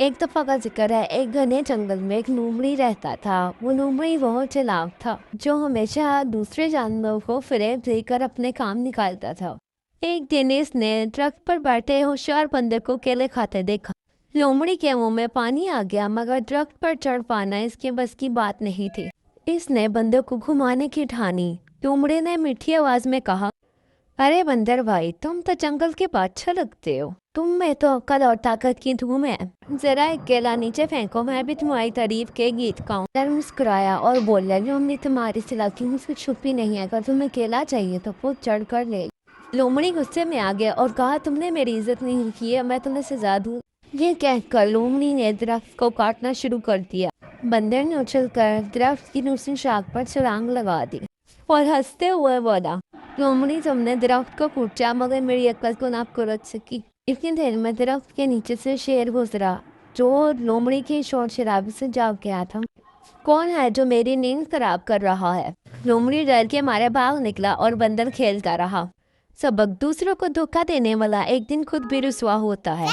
ایک دفعہ کا ذکر ہے، ایک گھنے جنگل میں ایک لومڑی رہتا تھا۔ وہ لومڑی بہت چلاک تھا، جو ہمیشہ دوسرے جانوروں کو فریب دے کر اپنے کام نکالتا تھا۔ ایک دن اس نے درخت پر بیٹھے ہوشیار بندر کو کیلے کھاتے دیکھا۔ لومڑی کے منہ میں پانی آ گیا، مگر درخت پر چڑھ پانا اس کے بس کی بات نہیں تھی۔ اس نے بندر کو گھمانے کی ٹھانی۔ لومڑی نے میٹھی آواز میں کہا، ارے بندر بھائی، تم تو جنگل کے بادشاہ لگتے ہو، تم میں تو عقل اور طاقت کی دھوم ہے، ذرا ایک کیلا نیچے پھینکو، میں بھی تمہاری تعریف کے گیت گاؤں۔ بندر مسکرایا اور بولا، لومڑی تمہاری چلاکیوں سے چھپی نہیں ہے، اگر تمہیں کیلا چاہیے تو خود چڑھ کر لے۔ لومڑی غصے میں آ گیا اور کہا، تم نے میری عزت نہیں کی ہے، میں تمہیں سزا دوں۔ یہ کہہ کر لومڑی نے درخت کو کاٹنا شروع کر دیا۔ بندر نے اچھل کر درخت کی دوسری شاخ پر چھلانگ لگا دی اور ہنستے ہوئے بولا، لومڑی تم نے درخت کو کاٹا، مگر میری عقل کو نہ کھرچ سکی۔ اتنی دیر میں درخت کے نیچے سے شیر گزرا، جو لومڑی کی شور شرابے سے جاگ گیا تھا۔ کون ہے جو میری نیند خراب کر رہا ہے؟ لومڑی ڈر کے مارے بھاگ نکلا اور بندر کھیلتا رہا۔ سبق: دوسروں کو دھوکہ دینے والا ایک دن خود بھی رسوا ہوتا ہے۔